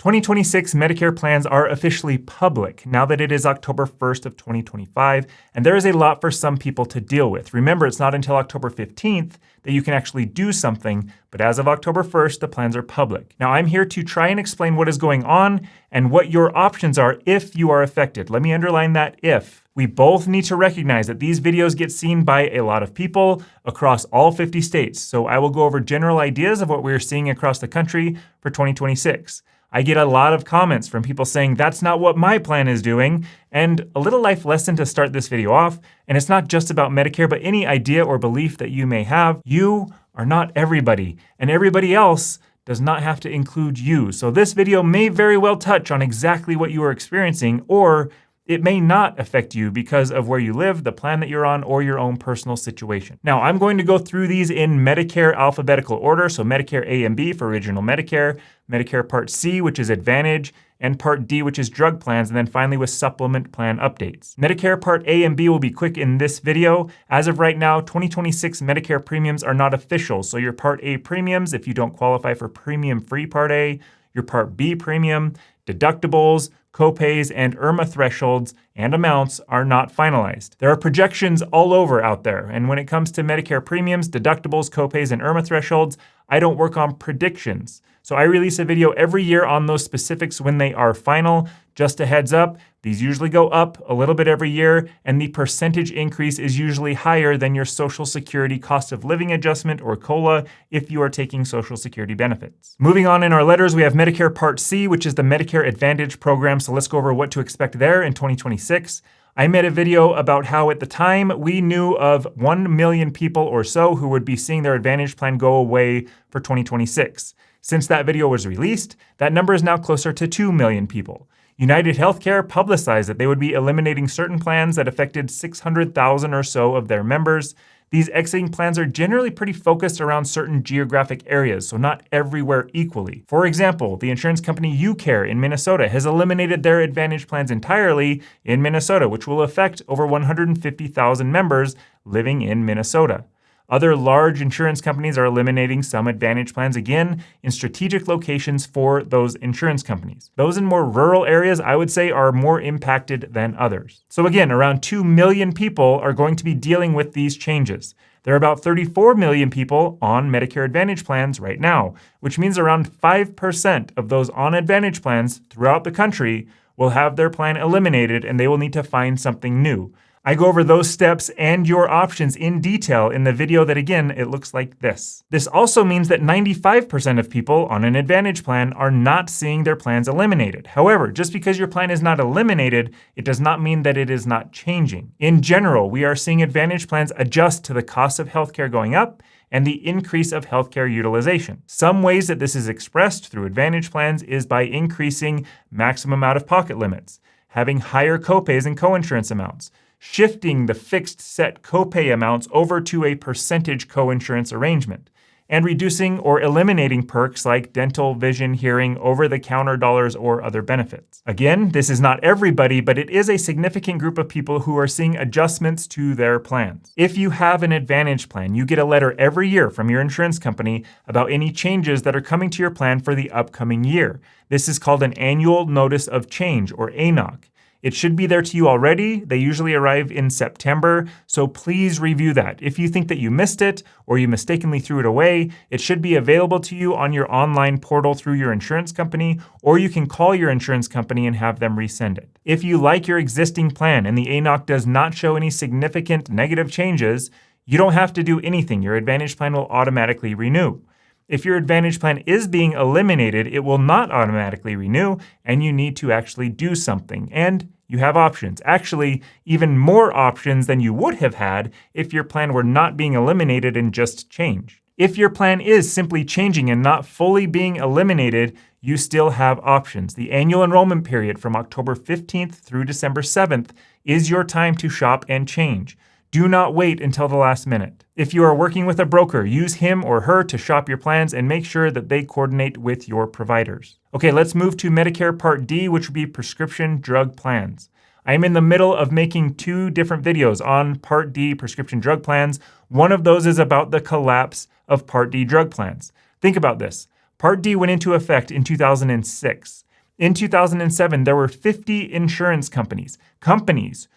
2026 Medicare plans are officially public now that it is October 1st of 2025, and there is a lot for some people to deal with. Remember, it's not until October 15th that you can actually do something, but as of October 1st, the plans are public. Now, I'm here to try and explain what is going on and what your options are if you are affected. Let me underline that if. We both need to recognize that these videos get seen by a lot of people across all 50 states, so I will go over general ideas of what we're seeing across the country for 2026. I get a lot of comments from people saying that's not what my plan is doing, and a little life lesson to start this video off, and it's not just about Medicare, but any idea or belief that you may have. You are not everybody, and everybody else does not have to include you. So this video may very well touch on exactly what you are experiencing, or it may not affect you because of where you live, the plan that you're on, or your own personal situation. Now, I'm going to go through these in Medicare alphabetical order. So Medicare A and B for Original Medicare, Medicare Part C, which is Advantage, and Part D, which is drug plans, and then finally with supplement plan updates. Medicare Part A and B will be quick in this video. As of right now, 2026 Medicare premiums are not official. So your Part A premiums, if you don't qualify for premium-free Part A, your Part B premium, deductibles, copays, and IRMA thresholds and amounts are not finalized. There are projections all over out there, and when it comes to Medicare premiums, deductibles, copays, and IRMA thresholds, I don't work on predictions. So I release a video every year on those specifics when they are final. Just a heads up, these usually go up a little bit every year, and the percentage increase is usually higher than your Social Security cost of living adjustment, or COLA, if you are taking Social Security benefits. Moving on in our letters, we have Medicare Part C, which is the Medicare Advantage program. So let's go over what to expect there in 2026. I made a video about how at the time we knew of 1 million people or so who would be seeing their Advantage plan go away for 2026. Since that video was released, that number is now closer to 2 million people. United Healthcare publicized that they would be eliminating certain plans that affected 600,000 or so of their members. These exiting plans are generally pretty focused around certain geographic areas, so not everywhere equally. For example, the insurance company UCare in Minnesota has eliminated their Advantage plans entirely in Minnesota, which will affect over 150,000 members living in Minnesota. Other large insurance companies are eliminating some Advantage plans, again, in strategic locations for those insurance companies. Those in more rural areas, I would say, are more impacted than others. So again, around 2 million people are going to be dealing with these changes. There are about 34 million people on Medicare Advantage plans right now, which means around 5% of those on Advantage plans throughout the country will have their plan eliminated, and they will need to find something new. I go over those steps and your options in detail in the video that, again, it looks like this. This also means that 95% of people on an Advantage plan are not seeing their plans eliminated. However, just because your plan is not eliminated, it does not mean that it is not changing. In general, we are seeing Advantage plans adjust to the cost of healthcare going up and the increase of healthcare utilization. Some ways that this is expressed through Advantage plans is by increasing maximum out-of-pocket limits, having higher copays and coinsurance amounts, shifting the fixed set copay amounts over to a percentage coinsurance arrangement, and reducing or eliminating perks like dental, vision, hearing, over-the-counter dollars, or other benefits. Again, this is not everybody, but it is a significant group of people who are seeing adjustments to their plans. If you have an Advantage plan, you get a letter every year from your insurance company about any changes that are coming to your plan for the upcoming year. This is called an Annual Notice of Change, or ANOC. It should be there to you already. They usually arrive in September, so please review that. If you think that you missed it or you mistakenly threw it away, it should be available to you on your online portal through your insurance company, or you can call your insurance company and have them resend it. If you like your existing plan and the ANOC does not show any significant negative changes, you don't have to do anything. Your Advantage plan will automatically renew. If your Advantage plan is being eliminated, it will not automatically renew, and you need to actually do something. And you have options. Actually, even more options than you would have had if your plan were not being eliminated and just changed. If your plan is simply changing and not fully being eliminated, you still have options. The annual enrollment period from October 15th through December 7th is your time to shop and change. Do not wait until the last minute. If you are working with a broker, use him or her to shop your plans and make sure that they coordinate with your providers. Okay, let's move to Medicare Part D, which would be prescription drug plans. I am in the middle of making 2 different videos on Part D prescription drug plans. One of those is about the collapse of Part D drug plans. Think about this. Part D went into effect in 2006. In 2007, there were 50 insurance companies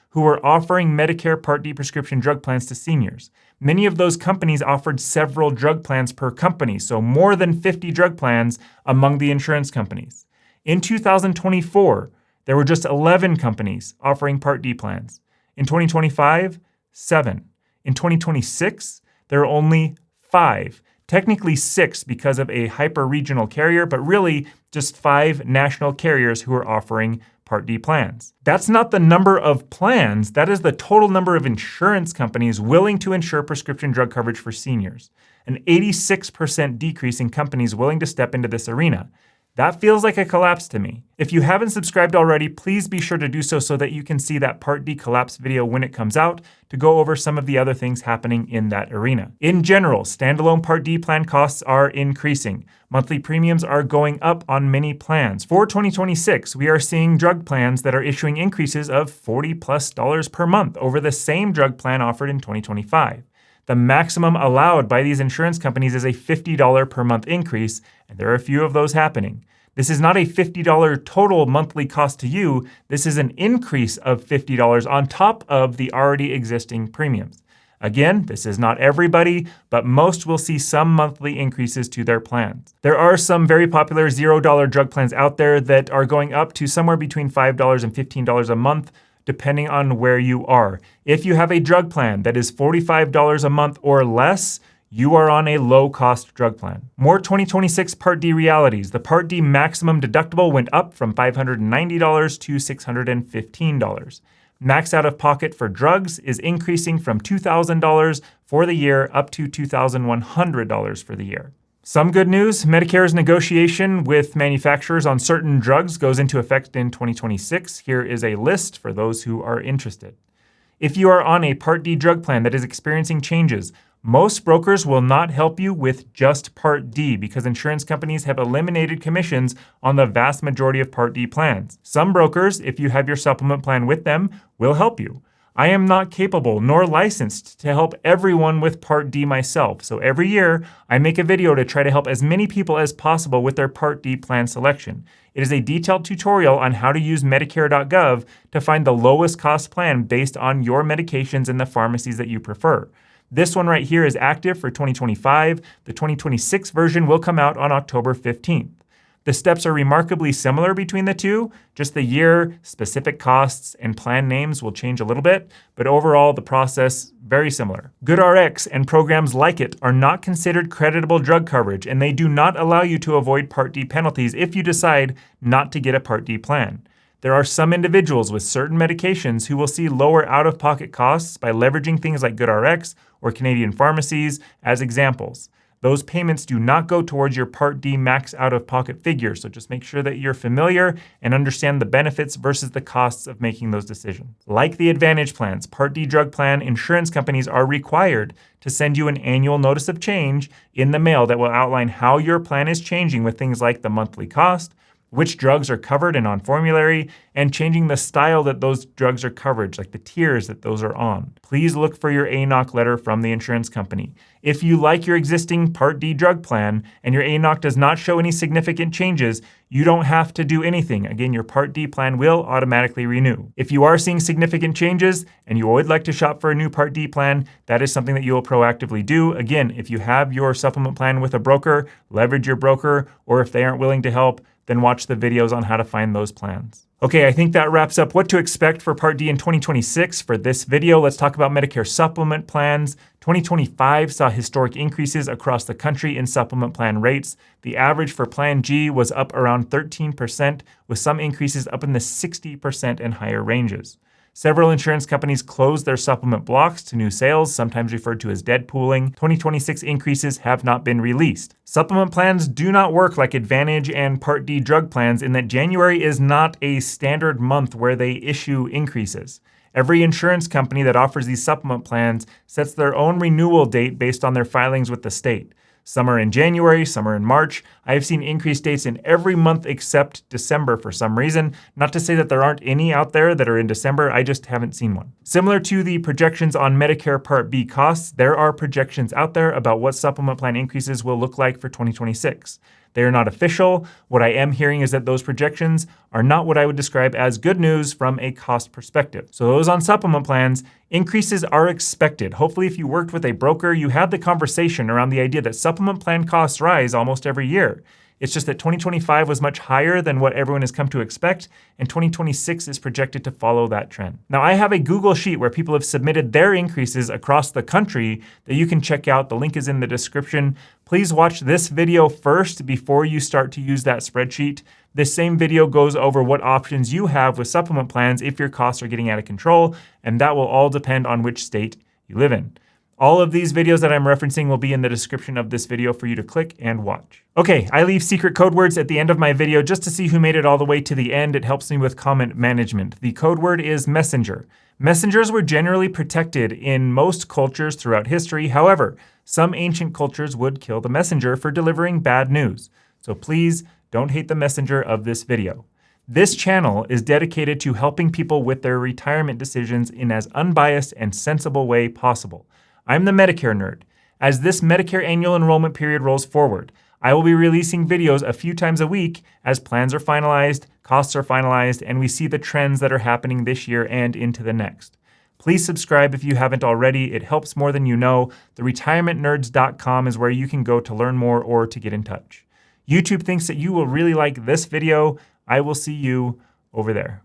who were offering Medicare Part D prescription drug plans to seniors. Many of those companies offered several drug plans per company, so more than 50 drug plans among the insurance companies. In 2024, there were just 11 companies offering Part D plans. In 2025, 7. In 2026, there are only 5. Technically 6 because of a hyper-regional carrier, but really just 5 national carriers who are offering Part D plans. That's not the number of plans, that is the total number of insurance companies willing to insure prescription drug coverage for seniors. An 86% decrease in companies willing to step into this arena. That feels like a collapse to me. If you haven't subscribed already, please be sure to do so that you can see that Part D collapse video when it comes out to go over some of the other things happening in that arena. In general, standalone Part D plan costs are increasing. Monthly premiums are going up on many plans. For 2026, we are seeing drug plans that are issuing increases of $40+ per month over the same drug plan offered in 2025. The maximum allowed by these insurance companies is a $50 per month increase, and there are a few of those happening. This is not a $50 total monthly cost to you. This is an increase of $50 on top of the already existing premiums. Again, this is not everybody, but most will see some monthly increases to their plans. There are some very popular $0 drug plans out there that are going up to somewhere between $5 and $15 a month, depending on where you are. If you have a drug plan that is $45 a month or less, you are on a low-cost drug plan. More 2026 Part D realities. The Part D maximum deductible went up from $590 to $615. Max out-of-pocket for drugs is increasing from $2,000 for the year up to $2,100 for the year. Some good news, Medicare's negotiation with manufacturers on certain drugs goes into effect in 2026. Here is a list for those who are interested. If you are on a Part D drug plan that is experiencing changes, most brokers will not help you with just Part D because insurance companies have eliminated commissions on the vast majority of Part D plans. Some brokers, if you have your supplement plan with them, will help you. I am not capable nor licensed to help everyone with Part D myself, so every year I make a video to try to help as many people as possible with their Part D plan selection. It is a detailed tutorial on how to use Medicare.gov to find the lowest cost plan based on your medications and the pharmacies that you prefer. This one right here is active for 2025. The 2026 version will come out on October 15th. The steps are remarkably similar between the two, just the year, specific costs, and plan names will change a little bit, but overall the process very similar. GoodRx and programs like it are not considered creditable drug coverage, and they do not allow you to avoid Part D penalties if you decide not to get a Part D plan. There are some individuals with certain medications who will see lower out-of-pocket costs by leveraging things like GoodRx or Canadian pharmacies as examples. Those payments do not go towards your Part D max out-of-pocket figure, so just make sure that you're familiar and understand the benefits versus the costs of making those decisions. Like the Advantage plans, Part D drug plan insurance companies are required to send you an annual notice of change in the mail that will outline how your plan is changing with things like the monthly cost, which drugs are covered and on formulary, and changing the style that those drugs are covered, like the tiers that those are on. Please look for your ANOC letter from the insurance company. If you like your existing Part D drug plan and your ANOC does not show any significant changes, you don't have to do anything. Again, your Part D plan will automatically renew. If you are seeing significant changes and you would like to shop for a new Part D plan, that is something that you will proactively do. Again, if you have your supplement plan with a broker, leverage your broker, or if they aren't willing to help, then watch the videos on how to find those plans. Okay, I think that wraps up what to expect for Part D in 2026 for this video. Let's talk about Medicare supplement plans. 2025 saw historic increases across the country in supplement plan rates. The average for Plan G was up around 13%, with some increases up in the 60% and higher ranges. Several insurance companies closed their supplement blocks to new sales, sometimes referred to as dead pooling. 2026 increases have not been released. Supplement plans do not work like Advantage and Part D drug plans in that January is not a standard month where they issue increases. Every insurance company that offers these supplement plans sets their own renewal date based on their filings with the state. Some are in January, some are in March. I have seen increase dates in every month except December for some reason. Not to say that there aren't any out there that are in December, I just haven't seen one. Similar to the projections on Medicare Part B costs, there are projections out there about what supplement plan increases will look like for 2026. They are not official. What I am hearing is that those projections are not what I would describe as good news from a cost perspective. So those on supplement plans, increases are expected. Hopefully, if you worked with a broker, you had the conversation around the idea that supplement plan costs rise almost every year. It's just that 2025 was much higher than what everyone has come to expect, and 2026 is projected to follow that trend. Now, I have a Google Sheet where people have submitted their increases across the country that you can check out. The link is in the description. Please watch this video first before you start to use that spreadsheet. This same video goes over what options you have with supplement plans if your costs are getting out of control, and that will all depend on which state you live in. All of these videos that I'm referencing will be in the description of this video for you to click and watch. Okay, I leave secret code words at the end of my video just to see who made it all the way to the end. It helps me with comment management. The code word is messenger. Messengers were generally protected in most cultures throughout history. However, some ancient cultures would kill the messenger for delivering bad news. So please don't hate the messenger of this video. This channel is dedicated to helping people with their retirement decisions in as unbiased and sensible way possible. I'm the Medicare nerd. As this Medicare annual enrollment period rolls forward, I will be releasing videos a few times a week as plans are finalized, costs are finalized, and we see the trends that are happening this year and into the next. Please subscribe if you haven't already. It helps more than you know. TheRetirementNerds.com is where you can go to learn more or to get in touch. YouTube thinks that you will really like this video. I will see you over there.